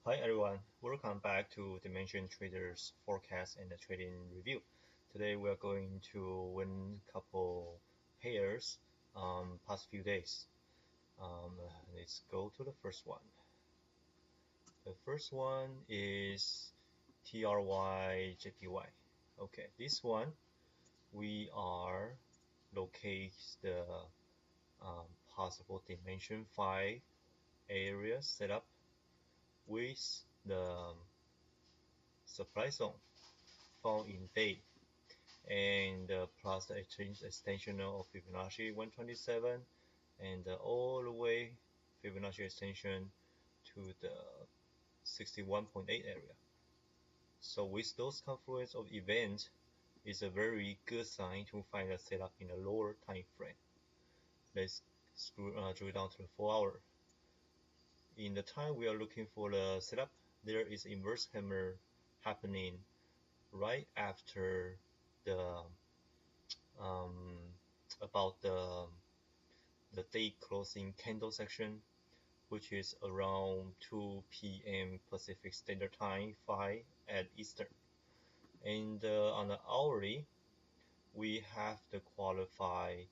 Hi everyone, welcome back to Dimension Traders Forecast and the Trading Review. Today we are going to win a couple pairs past few days. Let's go to the first one. The first one is TRY JPY. Okay, this one we are locate the possible dimension 5 area setup with the supply zone found in day and plus the exchange extension of Fibonacci 127 and all the way Fibonacci extension to the 61.8 area. So with those confluence of events is a very good sign to find a setup in a lower time frame. Let's drill down to the 4-hour. In the time we are looking for the setup, there is inverse hammer happening right after the about the day closing candle section, which is around 2 p.m. Pacific Standard Time, 5 at Eastern. And on the hourly, we have the qualified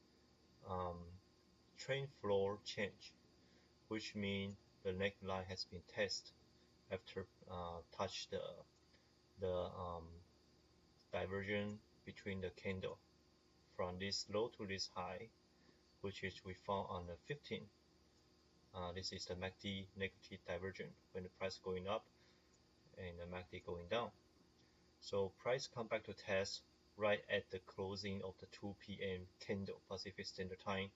trend floor change, which means the neckline has been tested after touch the divergence between the candle from this low to this high, which is we found on the 15th. This is the MACD negative divergence when the price going up and the MACD going down. So price come back to test right at the closing of the 2 p.m. candle Pacific Standard Time,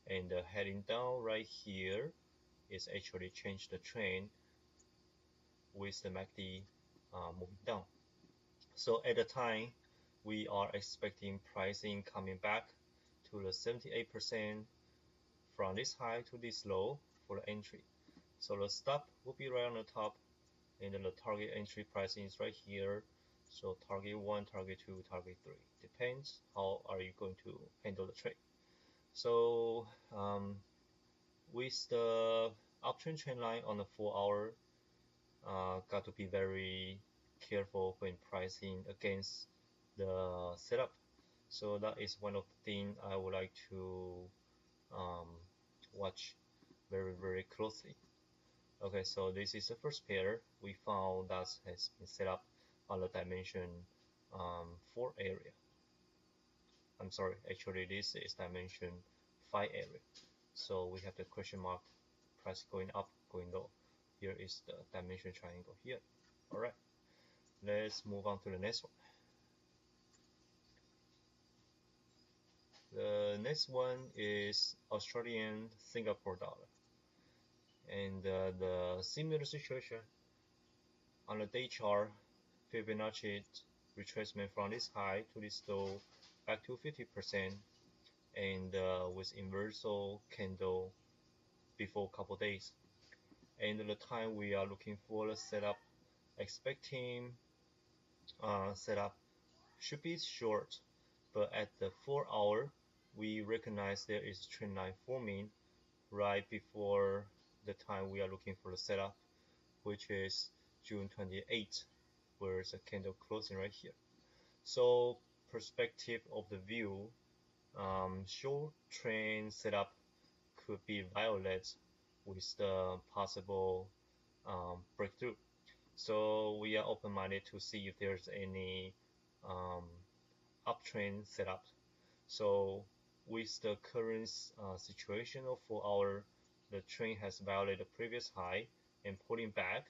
and heading down right here is actually change the trend with the MACD moving down. So at the time we are expecting pricing coming back to the 78% from this high to this low for the entry. So the stop will be right on the top, and then the target entry pricing is right here. So target 1, target 2, target 3. Depends how are you going to handle the trade. So with the uptrend trend line on the 4-hour, got to be very careful when pricing against the setup. So that is one of the things I would like to watch very closely. Okay, so this is the first pair we found that has been set up on the dimension 4 area. I'm sorry, actually this is dimension 5 area. So we have the question mark, price going up, going low. Here is the dimension triangle here. Alright, let's move on to the next one. The next one is Australian Singapore dollar. And the similar situation on the day chart, Fibonacci retracement from this high to this low back to 50%, and with inversal candle before a couple days. And the time we are looking for the setup, expecting setup should be short, but at the 4-hour we recognize there is trend line forming right before the time we are looking for the setup, which is June 28th, where the candle closing right here. So perspective of the view, short trend setup could be violate with the possible breakthrough. So we are open-minded to see if there's any uptrend setup. So with the current situation of 4-hour, the trend has violated the previous high and pulling back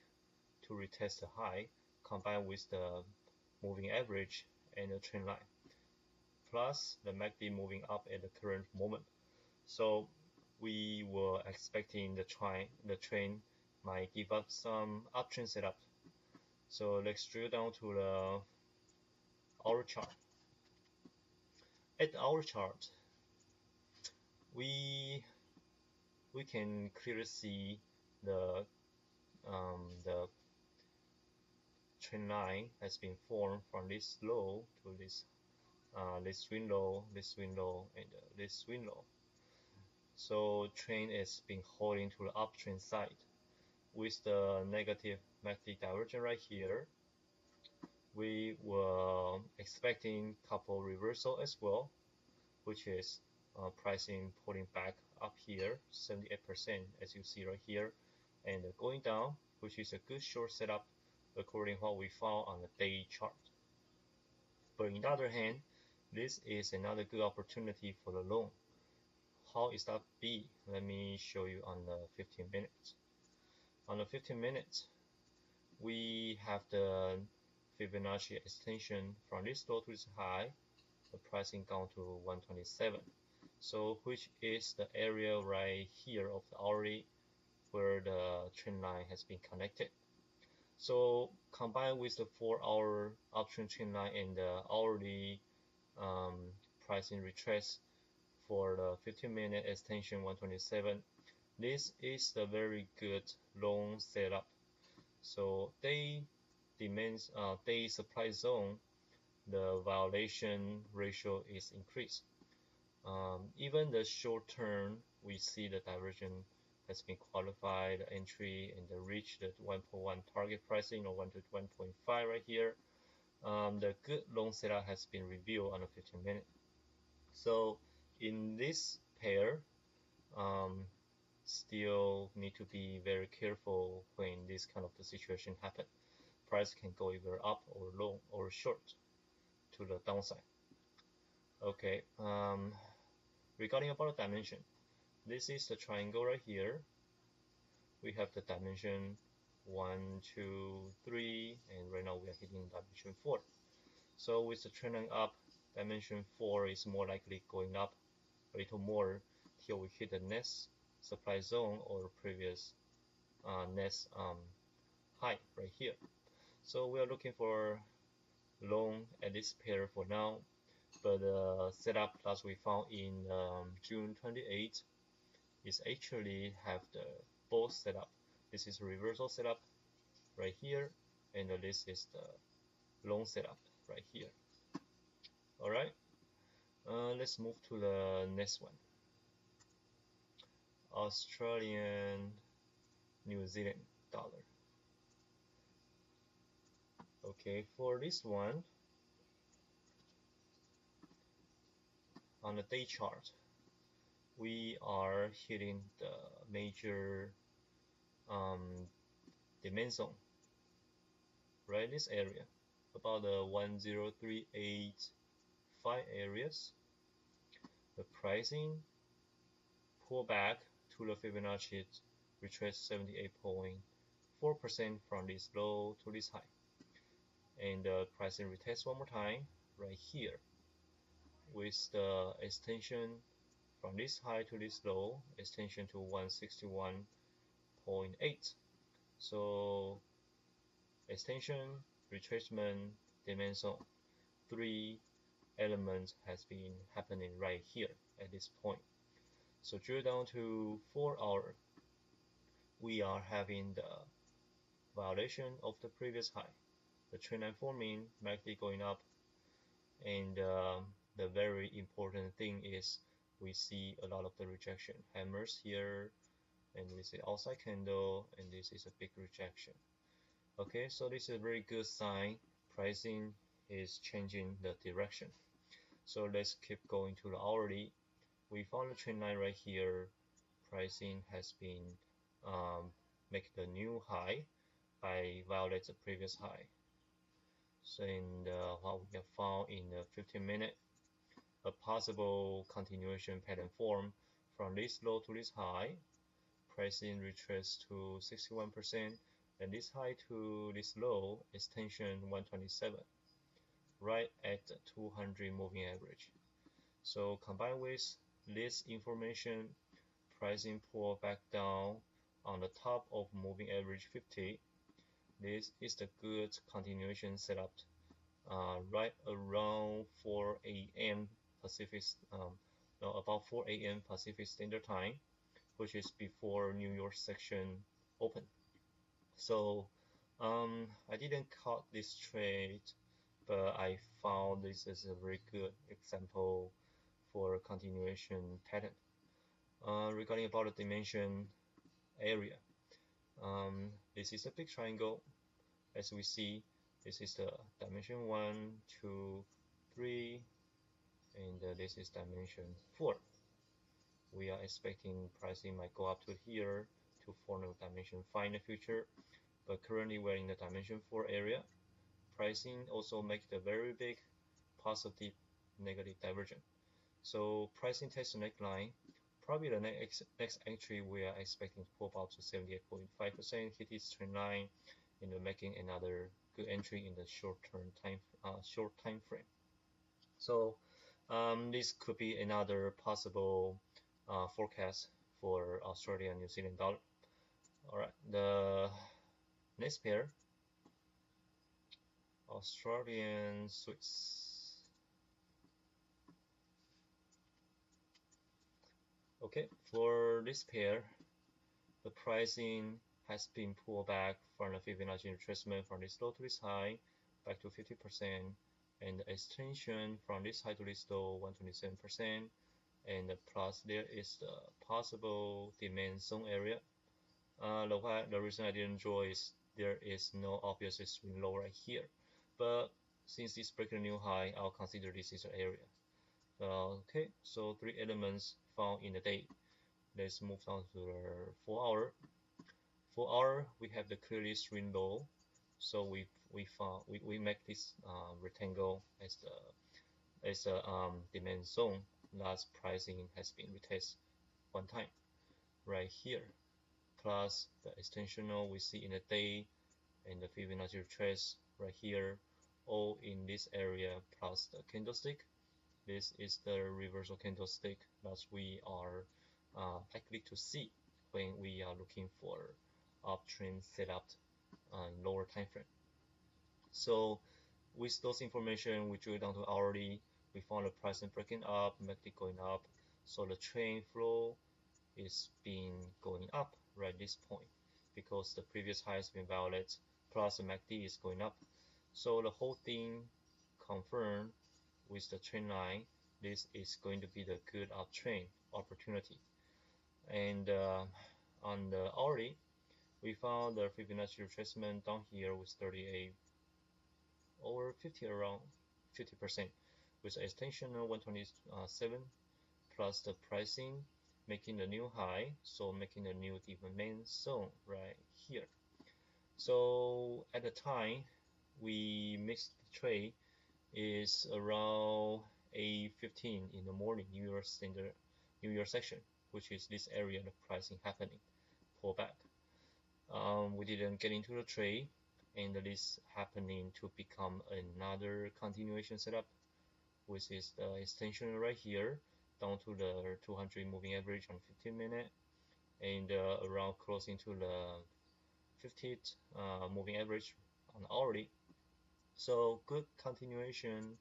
to retest the high, combined with the moving average and the trend line, plus the MACD moving up at the current moment. So we were expecting the trend might give up some uptrend setup. So let's drill down to the hour chart. At our chart, we can clearly see the trend line has been formed from this low to this swing low, this swing low, and this swing low. So trend is been holding to the uptrend side with the negative MACD divergence right here, we were expecting couple reversal as well, which is pricing pulling back up here 78% as you see right here, and going down, which is a good short setup according to what we found on the day chart. But on the other hand, this is another good opportunity for the long. How is that be? Let me show you on the 15 minutes. On the 15 minutes, we have the Fibonacci extension from this low to this high, the pricing down to 127. So which is the area right here of the hourly where the trend line has been connected. So combined with the 4-hour uptrend trend line and the hourly pricing retrace for the 15-minute extension 127, this is the very good long setup. So day supply zone, the violation ratio is increased. Even the short term, we see the diversion has been qualified, the entry and the reach the 1.1 target pricing or 1 to 1.5 right here. The good long setup has been revealed on the 15 minute. So in this pair, still need to be very careful when this kind of the situation happen. Price can go either up or long or short to the downside. Okay, regarding about the dimension, this is the triangle right here. We have the dimension 1, 2, 3, and right now we are hitting dimension 4. So with the trend line up, dimension 4 is more likely going up a little more till we hit the next supply zone or previous next high right here. So we are looking for long at this pair for now, but the setup that we found in June 28 is actually have the both setup. This is a reversal setup right here, and this is the long setup right here. All right, let's move to the next one. Australian New Zealand dollar. Okay, for this one, on the day chart, we are hitting the major demand zone, right? This area, about the 10385 areas. The pricing pull back to the Fibonacci retrace 78.4% from this low to this high, and the pricing retest one more time right here with the extension from this high to this low, extension to 161.8. So extension, retracement, demand zone, 3 elements has been happening right here at this point. So drill down to 4 hour, we are having the violation of the previous high, the trend line forming, MACD going up, and the very important thing is we see a lot of the rejection hammers here, and we see outside candle, and this is a big rejection. Okay, so this is a very good sign. Pricing is changing the direction. So let's keep going to the hourly. We found a trend line right here. Pricing has been make the new high by violate the previous high. So in what we have found in the 15 minute, a possible continuation pattern form from this low to this high, pricing retrace to 61%, and this high to this low, extension 127, right at the 200 moving average. So combined with this information, pricing pull back down on the top of moving average 50. This is the good continuation setup right around 4 a.m. Pacific, no, about 4 a.m. Pacific Standard Time, which is before New York section open. So I didn't caught this trade, but I found this is a very good example for continuation pattern. Regarding about the dimension area, This is a big triangle. As we see, this is the dimension 1, 2, 3, and this is dimension 4. We are expecting pricing might go up to here to form a dimension 5 in the future, but currently we're in the dimension 4 area. Pricing also makes a very big positive negative divergence. So pricing tests the neckline. Probably the next entry we are expecting to pop out to 78.5%, hit this trend line, and making another good entry in the short time frame. So this could be another possible forecast for Australia and New Zealand dollar. All right, the next pair, Australian Swiss. Okay, for this pair, the pricing has been pulled back from the Fibonacci retracement from this low to this high, back to 50%, and the extension from this high to this low, 127%, and plus there is the possible demand zone area. The reason I didn't draw is there is no obvious swing low right here, but since this breaking a new high, I'll consider this is an area. Okay, so 3 elements found in the day. Let's move down to the 4 hour. 4 hour, we have the clearly swing low, so we make this rectangle as a demand zone. Last pricing has been retested one time right here, plus the extensional we see in the day and the Fibonacci retrace right here, all in this area, plus the candlestick. This is the reversal candlestick that we are likely to see when we are looking for uptrend setup in lower time frame. So with those information, we drill down to hourly. We found the price breaking up, MACD going up. So the trend flow is been going up right this point because the previous high has been violated, plus the MACD is going up. So the whole thing confirmed with the trend line. This is going to be the good uptrend opportunity. And on the hourly, we found the Fibonacci retracement down here with 38 over 50, around 50%, with extension of 127 plus the pricing making the new high, so making a new demand zone right here. So at the time we mixed the trade is around 8:15 in the morning New York Standard New York section, which is this area the pricing happening pullback. We didn't get into the trade, and this happening to become another continuation setup, which is the extension right here down to the 200 moving average on 15-minute, and around closing to the 50th moving average on hourly. So good continuation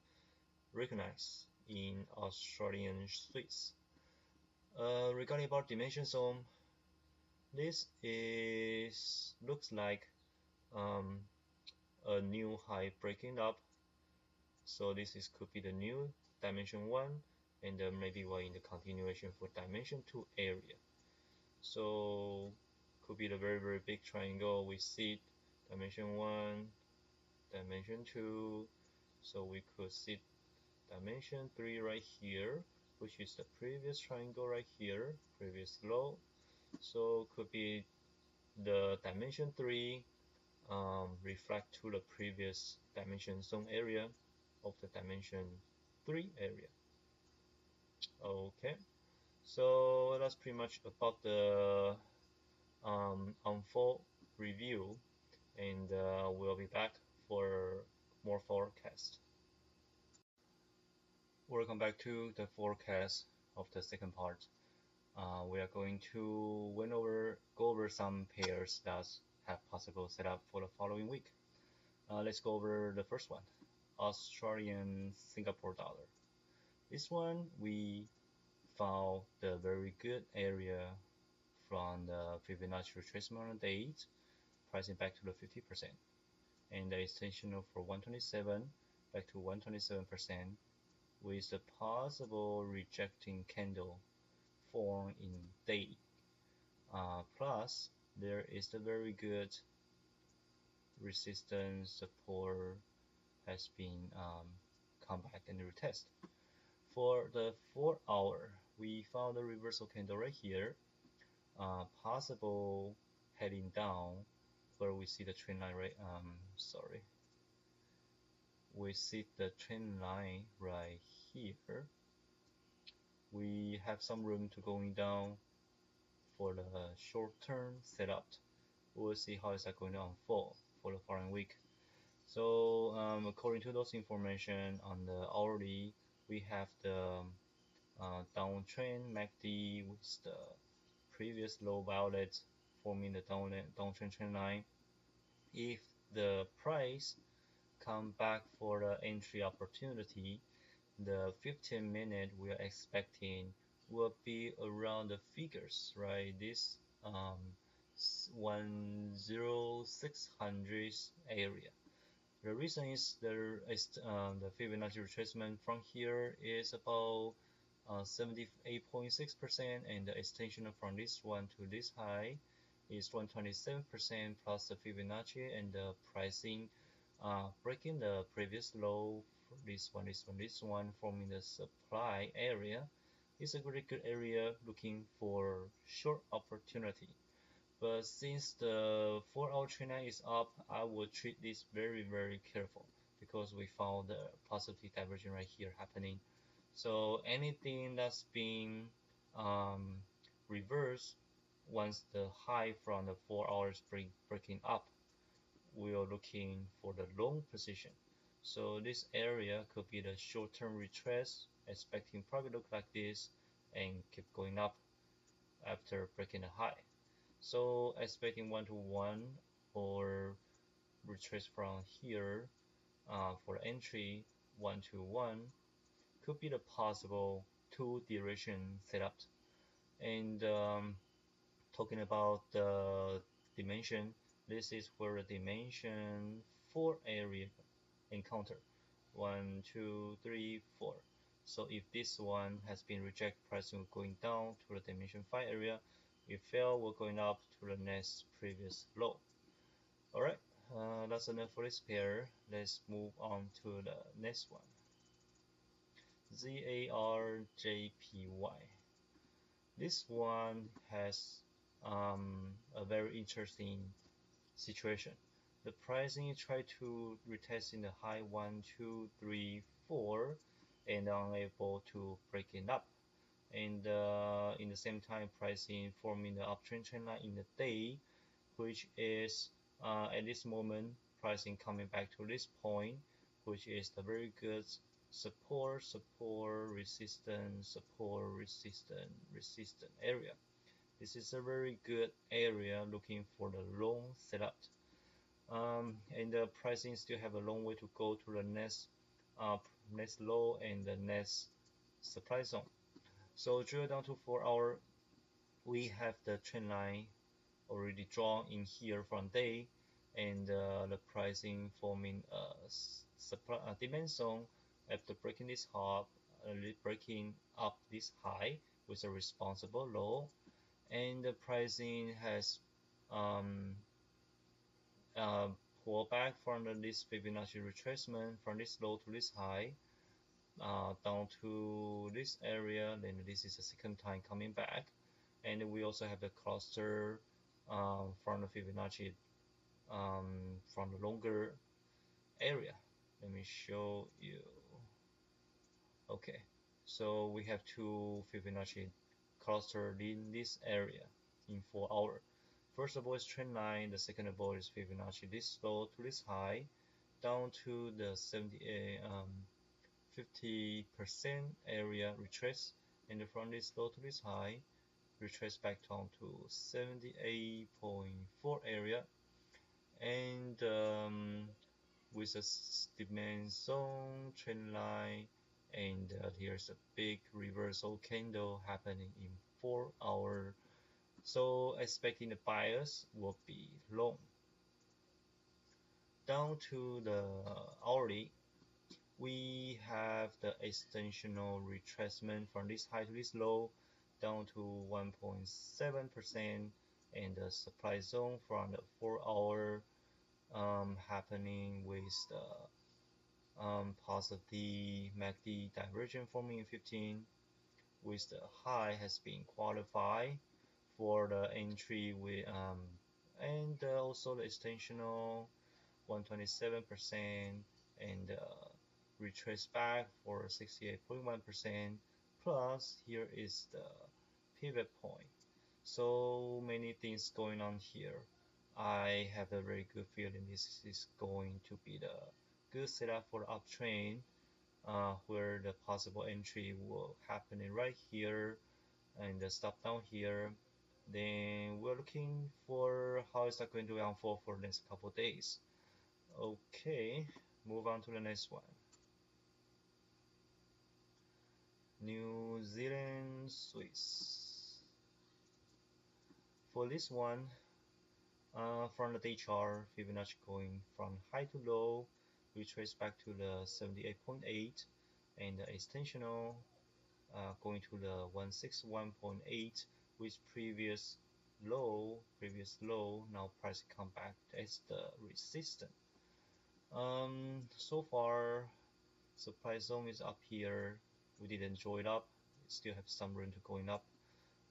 recognized in Australian Swiss. Regarding about dimension zone, this is looks like a new high breaking up. So this is could be the new dimension 1, and maybe we're in the continuation for dimension 2 area. So could be the very big triangle we see dimension 1, dimension 2. So we could see dimension 3 right here, which is the previous triangle right here, previous low. So could be the dimension 3 reflect to the previous dimension zone area of the dimension 3 area. Okay, so that's pretty much about the unfold review, and we'll be back for more forecast. Welcome back to the forecast of the second part. We are going to go over some pairs that have possible setup for the following week. Let's go over the first one, Australian Singapore dollar. This one we found the very good area from the Fibonacci retracement on date, pricing back to the 50%, and the extension for 127 back to 127%, with the possible rejecting candle form in day, plus there is a very good resistance support has been come back and retest. For the 4 hour, we found a reversal candle right here, possible heading down, where we see the trend line right. Sorry, we see the trend line right here. We have some room to going down for the short-term setup. We'll see how is that going to unfold for the following week. So according to those information on the hourly, we have the downtrend MACD with the previous low violet forming the downtrend trend line. If the price come back for the entry opportunity, the 15-minute we are expecting will be around the figures, right? This 10600 area. The reason is there is the Fibonacci retracement from here is about 78.6%, and the extension from this one to this high is 127% plus the Fibonacci, and the pricing breaking the previous low for this one forming the supply area is a very good area looking for short opportunity. But since the 4-hour trend line is up, I will treat this very careful because we found the positive divergence right here happening. So anything that's being reversed once the high from the 4 hours breaking up, we are looking for the long position. So this area could be the short-term retrace, expecting probably look like this and keep going up after breaking the high. So expecting 1-to-1 or retrace from here for entry 1-to-1 could be the possible two direction setup. And talking about the dimension, this is where the dimension 4 area encounter 1, 2, 3, 4. So if this one has been rejected, price will going down to the dimension 5 area. If fail, we're going up to the next previous low. Alright, that's enough for this pair. Let's move on to the next one. ZARJPY. This one has a very interesting situation. The pricing try to retest in the high 1, 2, 3, 4 and unable to break it up. And in the same time, pricing forming the uptrend trend line in the day, which is at this moment pricing coming back to this point, which is the very good support, resistance area. This is a very good area looking for the long setup. And the pricing still have a long way to go to the next low and the next supply zone. So drill down to 4 hour, we have the trend line already drawn in here from day, and the pricing forming a supply demand zone after breaking this hop, breaking up this high with a responsible low, and the pricing has pulled back from this Fibonacci retracement from this low to this high, down to this area. Then this is the second time coming back, and we also have the cluster from the Fibonacci from the longer area. Let me show you. Okay, so we have two Fibonacci cluster in this area in 4 hours. First of all is trend line, the second of all is Fibonacci this low to this high, down to the 50% area retrace, and from this low to this high, retrace back down to 78.4 area, and with a demand zone trend line, and here's a big reversal candle happening in 4 hours. So expecting the bias will be long. Down to the hourly, we have the extensional retracement from this high to this low down to 1.7%, and the supply zone from the 4 hour happening with the positive MACD divergence forming in 15, with the high has been qualified for the entry with and also the extensional 127% and retrace back for 68.1%, plus here is the pivot point. So many things going on here. I have a very good feeling this is going to be the good setup for uptrend, where the possible entry will happen right here and the stop down here. Then we're looking for how is that going to unfold for the next couple days. Okay, move on to the next one. New Zealand Swiss. For this one, from the day chart, Fibonacci going from high to low, retrace back to the 78.8, and the extensional going to the 161.8 with previous low. Now price come back as the resistance. So far supply zone is up here. We didn't join up. We still have some room to going up.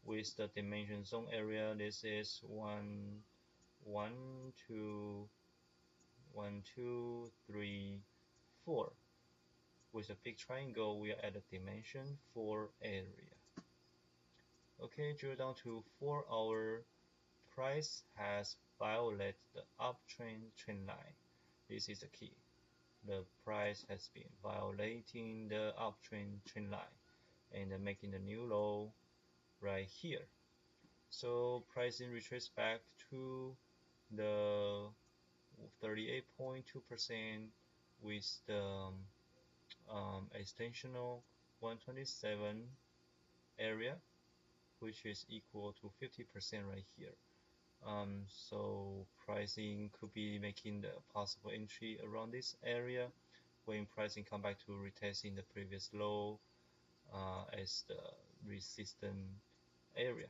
With the dimension zone area, this is 1, 2, 3, 4. With a big triangle, we are at the dimension 4 area. Okay, drill down to 4 hour. Price has violated the uptrend trend line. This is the key. The price has been violating the uptrend trend line and making the new low right here. So pricing retrace back to the 38.2% with the extensional 127 area, which is equal to 50% right here. So pricing could be making the possible entry around this area when pricing come back to retesting the previous low as the resistance area.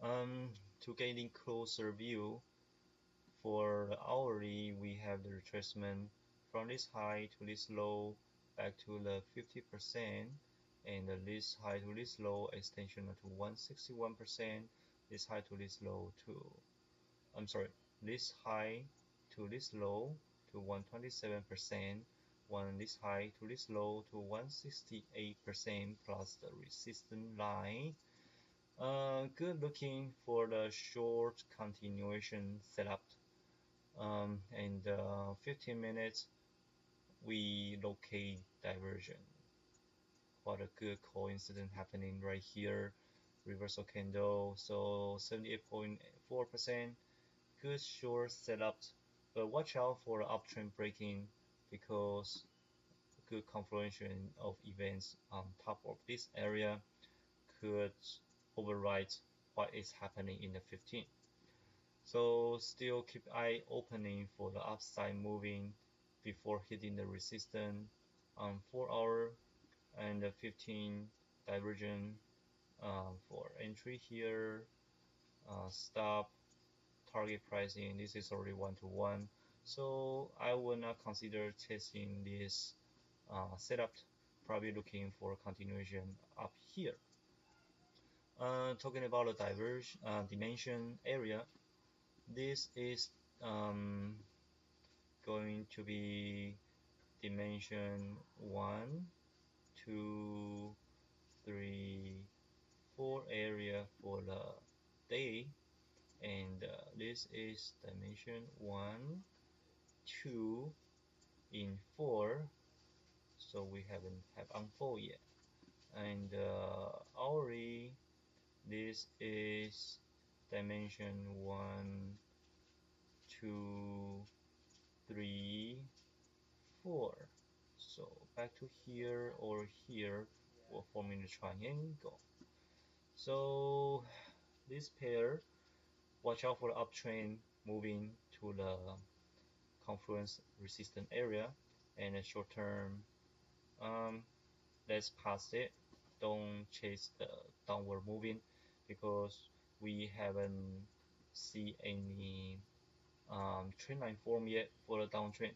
To getting closer view for the hourly, we have the retracement from this high to this low back to the 50%, and this high to this low extension to 161%, this high to this low to this high to this low to 127%, this high to this low to 168% plus the resistance line. Good looking for the short continuation setup. And 15 minutes we locate diversion. What a good coincidence happening right here. Reversal candle, so 78.4%. Good short setup, but watch out for uptrend breaking because good confluence of events on top of this area could override what is happening in the 15. So still keep eye opening for the upside moving before hitting the resistance on 4 hour and the 15 divergence for entry here. Stop target pricing, this is already 1-to-1, so I will not consider testing this setup, probably looking for continuation up here. Talking about the dimension area, this is going to be dimension 1, 2, 3, 4 area for the day, and this is dimension 1, 2 in 4, so we haven't have unfold yet, and hourly this is dimension 1, 2, 3, 4. So back to here or here, we're forming a triangle. So this pair, watch out for the uptrend moving to the confluence resistance area, and a short term, let's pass it. Don't chase the downward moving because we haven't see any trend line form yet for the downtrend.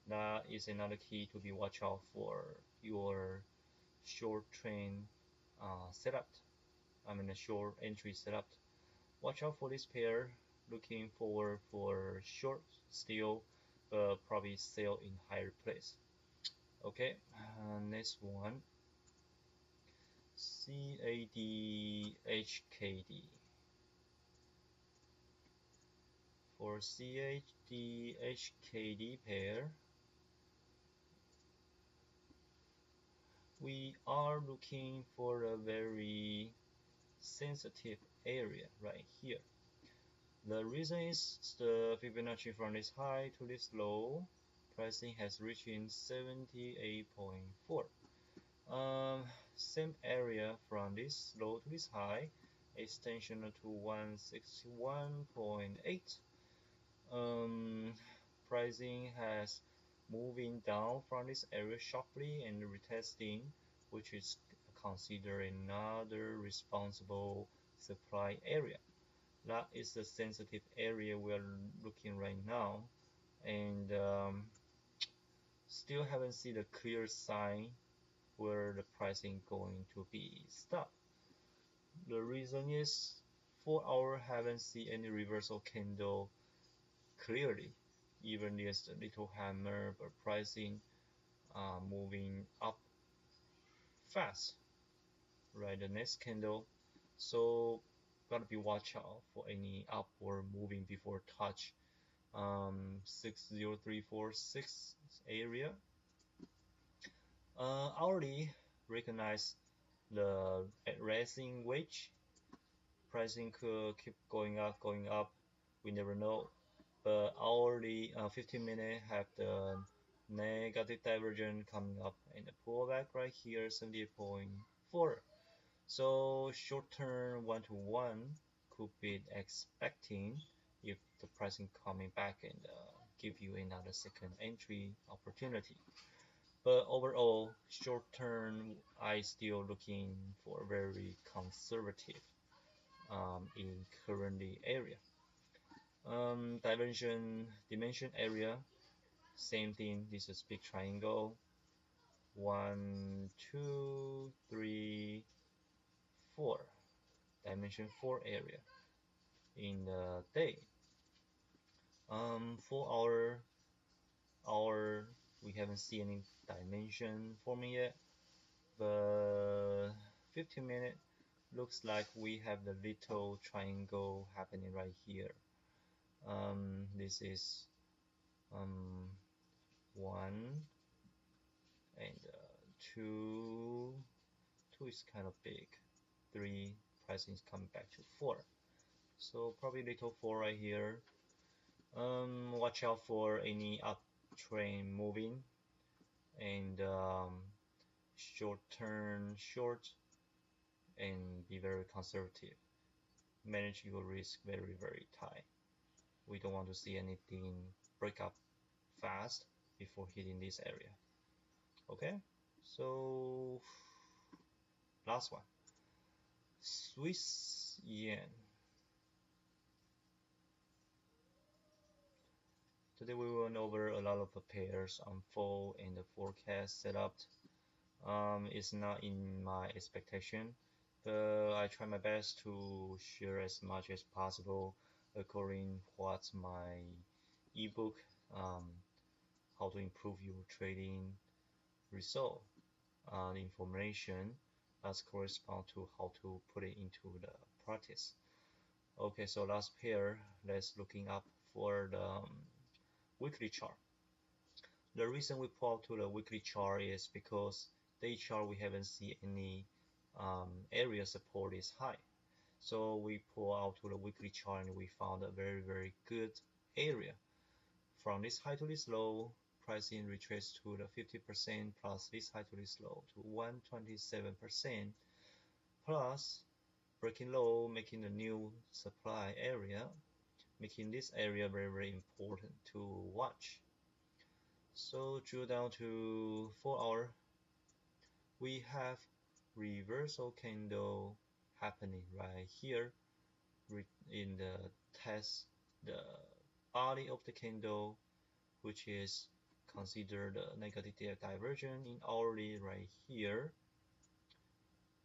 That is another key to be watch out for your short trend setup. I mean a short entry setup. Watch out for this pair. Looking forward for short still, but probably sell in higher place. Okay, next one, CADHKD. For CADHKD pair, we are looking for a very sensitive area right here. The reason is the Fibonacci from this high to this low, pricing has reached in 78.4. Same area from this low to this high, extension to 161.8. Pricing has moving down from this area sharply and retesting, which is considered another responsible supply area. That is the sensitive area we're looking right now, and still haven't seen a clear sign where the pricing going to be stopped. The reason is 4 hour haven't seen any reversal candle clearly. Even there's a little hammer, but pricing moving up fast, right? The next candle, so gotta be watch out for any upward moving before touch 60346 area. Hourly recognize the rising wage. Pricing could keep going up, going up. We never know. But hourly 15 minute have the negative divergence coming up and the pullback right here 78.4. So short term 1 to 1 could be expecting if the pricing coming back and give you another second entry opportunity. But overall, short term, I still looking for very conservative in currently area. Dimension area, same thing. This is big triangle. 1, 2, 3, 4. Dimension 4 area in the day. 4 hour, we haven't seen any dimension forming yet, but 15 minute looks like we have the little triangle happening right here. This is 1 and 2. 2 is kind of big. 3, pricing is coming back to 4. So probably little 4 right here. Watch out for any uptrend moving and short turn short, and be very conservative. Manage your risk very tight. We don't want to see anything break up fast before hitting this area. Okay, so last one, Swiss yen. Today we went over a lot of the pairs unfold and the forecast setup. It's not in my expectation, but I try my best to share as much as possible according what's my ebook, how to improve your trading result, information that correspond to how to put it into the practice. Okay, so last pair, let's looking up for the weekly chart. The reason we pull out to the weekly chart is because day chart we haven't seen any area support is high. So we pull out to the weekly chart and we found a very good area. From this high to this low, pricing retraced to the 50% plus this high to this low to 127%, plus breaking low, making a new supply area, making this area very important to watch. So drill down to 4 hour, we have reversal candle happening right here, in the test the body of the candle, which is considered a negative divergence in hourly right here.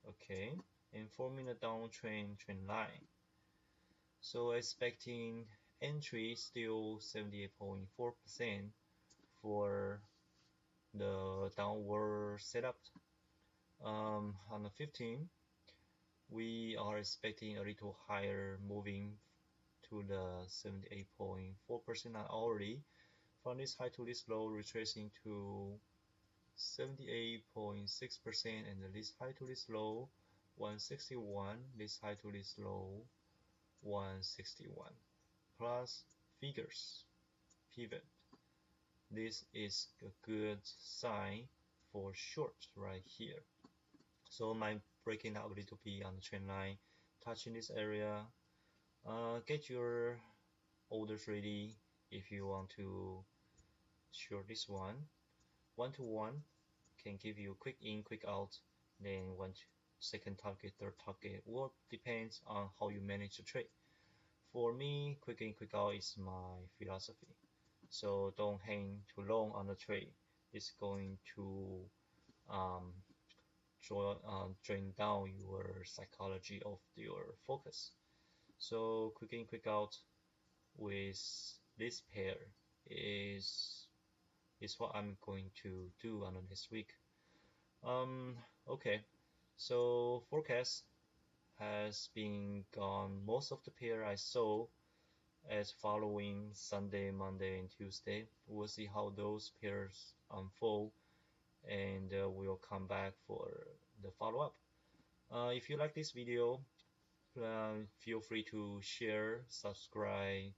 Okay, and forming a downtrend trend line. So expecting entry still 78.4% for the downward setup. On the 15, we are expecting a little higher, moving to the 78.4% hourly. From this high to this low, retracing to 78.6%, and this high to this low 161, this high to this low 161, plus figures pivot. This is a good sign for short right here. So my breaking out a little bit on the trend line, touching this area. Get your orders ready if you want to short this one to one can give you quick in quick out, then one second target, third target, or depends on how you manage the trade. For me, quick in quick out is my philosophy, so don't hang too long on the trade. It's going to um, drain down your psychology of your focus. So quick in quick out with this pair is is what I'm going to do on the next week. Okay, so forecast has been gone. Most of the pair I saw as following Sunday, Monday, and Tuesday. We'll see how those pairs unfold, and we'll come back for the follow-up. If you like this video, feel free to share, subscribe,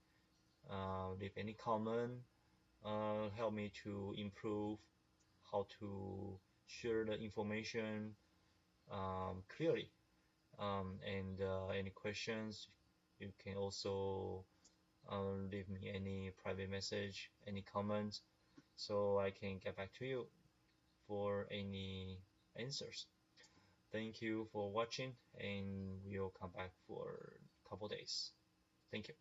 leave any comment, help me to improve how to share the information clearly. And any questions, you can also leave me any private message, any comments, so I can get back to you for any answers. Thank you for watching, and we'll come back for a couple days. Thank you.